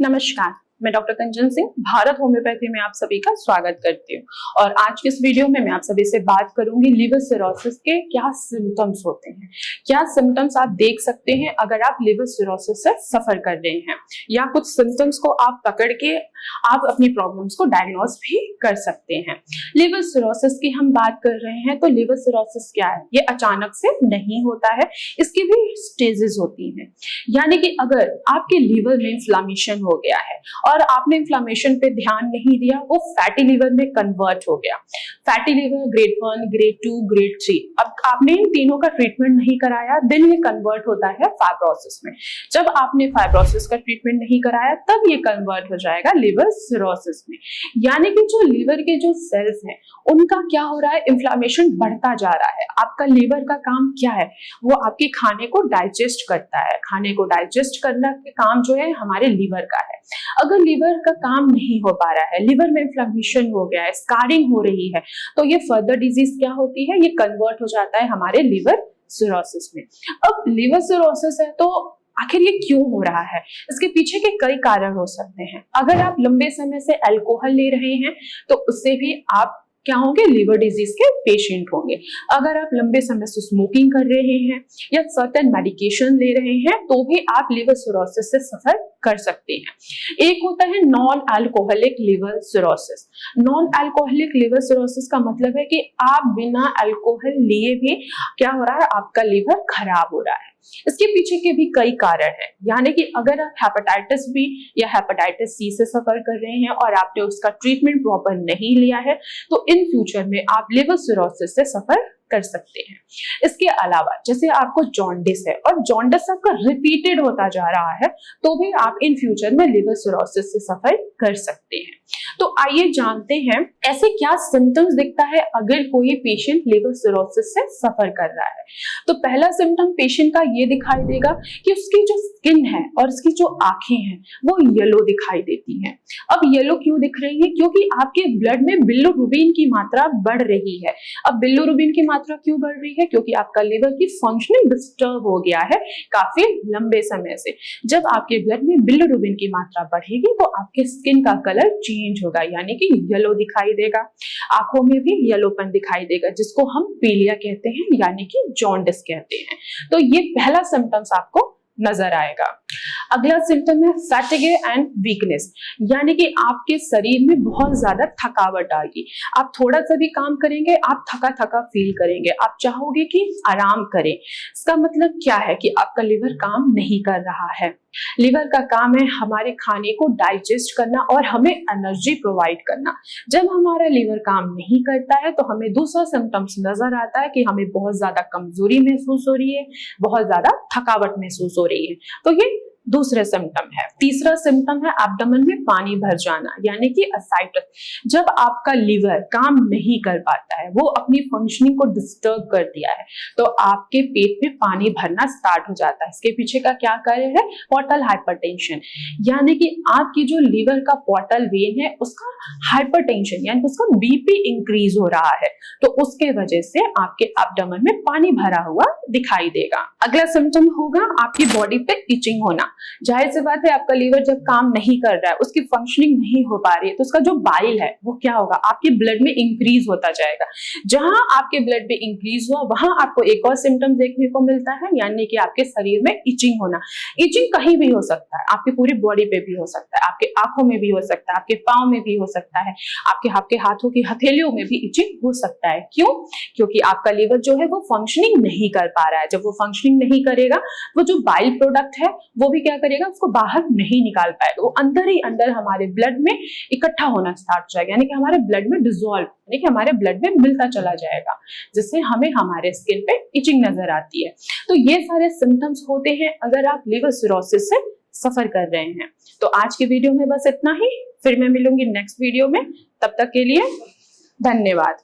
नमस्कार, मैं डॉक्टर कंचन सिंह भारत होम्योपैथी में आप सभी का स्वागत करती हूँ। और आज के इस वीडियो में मैं आप सभी से बात करूंगी लिवर सिरोसिस के क्या सिम्टम्स होते हैं, क्या सिम्टम्स आप देख सकते हैं अगर आप लिवर सिरोसिस से सफर कर रहे हैं, या कुछ सिम्टम्स को आप पकड़ के आप अपनी प्रॉब्लम्स को डायग्नोज भी कर सकते हैं। लिवर सिरोसिस की हम बात कर रहे हैं तो लिवर सिरोसिस क्या है, ये अचानक से नहीं होता है, इसकी भी स्टेजेस होती हैं। यानी कि अगर आपके लीवर में इंफ्लेमेशन हो गया है और आपने इंफ्लेमेशन पे ध्यान नहीं दिया, वो फैटी लीवर में कन्वर्ट हो गया। Fatty liver grade 1, grade 2, grade 3, अब आपने इन तीनों का ट्रीटमेंट नहीं कराया, देन ये कन्वर्ट होता है फाइब्रोसिस में। जब आपने फाइब्रोसिस का ट्रीटमेंट नहीं कराया तब ये कन्वर्ट हो जाएगा लिवर सिरोसिस में। यानी कि जो लीवर के जो सेल्स हैं उनका क्या हो रहा है, इंफ्लेमेशन बढ़ता जा रहा है। आपका लीवर का काम क्या है, वो आपके खाने को डाइजेस्ट करता है। खाने को डाइजेस्ट करना का काम जो है हमारे लीवर का है। अगर लीवर का काम नहीं हो पा रहा है, लीवर में इंफ्लेमेशन हो गया है, स्कारिंग हो रही है, तो ये फर्दर डिजीज क्या होती है, ये कन्वर्ट हो जाता है हमारे लिवर सिरोसिस में। अब लिवर सिरोसिस है तो आखिर ये क्यों हो रहा है, इसके पीछे के कई कारण हो सकते हैं। अगर आप लंबे समय से अल्कोहल ले रहे हैं तो उससे भी आप क्या होंगे, लिवर डिजीज के पेशेंट होंगे। अगर आप लंबे समय से स्मोकिंग कर रहे हैं या सर्टेन मेडिकेशन ले रहे हैं तो भी आप लिवर सिरोसिस से सफर कर सकते हैं। एक होता है non alcoholic liver cirrhosis. Non alcoholic liver cirrhosis का मतलब है कि आप बिना अल्कोहल लिए भी क्या हो रहा है, आपका लिवर खराब हो रहा है। इसके पीछे के भी कई कारण हैं। यानी कि अगर आप हेपेटाइटिस बी या हेपेटाइटिस सी से सफर कर रहे हैं और आपने उसका ट्रीटमेंट प्रॉपर नहीं लिया है तो इन फ्यूचर में आप लिवर सिरोसिस से सफर कर सकते हैं। इसके अलावा जैसे आपको जॉन्डिस है और जॉन्डिस आपका रिपीटेड होता जा रहा है तो भी आप इन फ्यूचर में लिवर सिरोसिस से सफर कर सकते हैं। तो आइए जानते हैं ऐसे क्या सिम्टम्स दिखता है अगर कोई पेशेंट लिवर सिरोसिस से सफर कर रहा है। तो पहला सिम्टम पेशेंट का ये दिखाई देगा कि उसकी जो स्किन है और उसकी जो आंखें हैं वो येलो दिखाई देती हैं। अब येलो क्यों दिख रही है, क्योंकि आपके ब्लड में बिलिरुबिन की मात्रा बढ़ रही है। अब बिलिरुबिन की मात्रा क्यों बढ़ रही है, क्योंकि आपका लिवर की फंक्शनिंग डिस्टर्ब हो गया है काफी लंबे समय से। जब आपके ब्लड में बिलिरुबिन की मात्रा बढ़ेगी तो आपके स्किन का कलर चेंज होगा, यानी कि येलो दिखाई देगा। आंखों में भी येलोपन दिखाई देगा जिसको हम पीलिया कहते हैं, यानी कि जॉन्डिस कहते हैं। तो ये पहला सिम्टम्स आपको नजर आएगा। अगला सिम्टम है फैटिग एंड वीकनेस, यानी कि आपके शरीर में बहुत ज्यादा थकावट आएगी। आप थोड़ा सा भी काम करेंगे आप थका थका फील करेंगे, आप चाहोगे कि आराम करें। इसका मतलब क्या है कि आपका लिवर काम नहीं कर रहा है। लिवर का काम है हमारे खाने को डाइजेस्ट करना और हमें एनर्जी प्रोवाइड करना। जब हमारा लिवर काम नहीं करता है तो हमें दूसरा सिम्टम्स नजर आता है कि हमें बहुत ज्यादा कमजोरी महसूस हो रही है, बहुत ज्यादा थकावट महसूस हो रही है। तो ये दूसरे सिम्टम है। तीसरा सिम्टम है एब्डोमेन में पानी भर जाना, यानी कि असाइटिस। जब आपका लिवर काम नहीं कर पाता है, वो अपनी फंक्शनिंग को डिस्टर्ब कर दिया है, तो आपके पेट में पानी भरना स्टार्ट हो जाता है। इसके पीछे का क्या कारण है, पोर्टल हाइपरटेंशन, यानी कि आपकी जो लिवर का पोर्टल वेन है उसका हाइपरटेंशन यानी उसका बीपी इंक्रीज हो रहा है, तो उसके वजह से आपके एब्डोमेन में पानी भरा हुआ दिखाई देगा। अगला सिम्टम होगा आपकी बॉडी पे इचिंग होना। जाहिर सी बात है आपका लीवर जब काम नहीं कर रहा है, उसकी फंक्शनिंग नहीं हो पा रही है, तो उसका जो बाइल है वो क्या होगा, आपके ब्लड में इंक्रीज होता जाएगा। जहां आपके ब्लड में इंक्रीज हुआ वहां आपको एक और सिम्टम देखने को मिलता है, यानी कि आपके शरीर में इचिंग होना। इचिंग कहीं भी हो सकता है, आपकी पूरी बॉडी पे भी हो सकता है, आपके आंखों में भी हो सकता है, आपके पांव में भी हो सकता है, आपके हाथों की हथेलियों में भी इचिंग हो सकता है। क्यों, क्योंकि आपका लीवर जो है वो फंक्शनिंग नहीं कर पा रहा है। जब वो फंक्शनिंग नहीं करेगा, वो जो बाइल प्रोडक्ट है वो भी क्या करेगा, उसको बाहर नहीं निकाल पाएगा, वो अंदर ही अंदर हमारे ब्लड में इकट्ठा होना स्टार्ट हो जाएगा, यानी कि हमारे ब्लड में डिसॉल्व, यानी कि हमारे ब्लड में मिलता चला जाएगा, जिससे हमें हमारे स्किन पे इचिंग नजर आती है। तो ये सारे सिम्टम्स होते हैं अगर आप लिवर सिरोसिस से सफर कर रहे हैं। तो आज की वीडियो में बस इतना ही, फिर मैं मिलूंगी नेक्स्ट वीडियो में। तब तक के लिए धन्यवाद।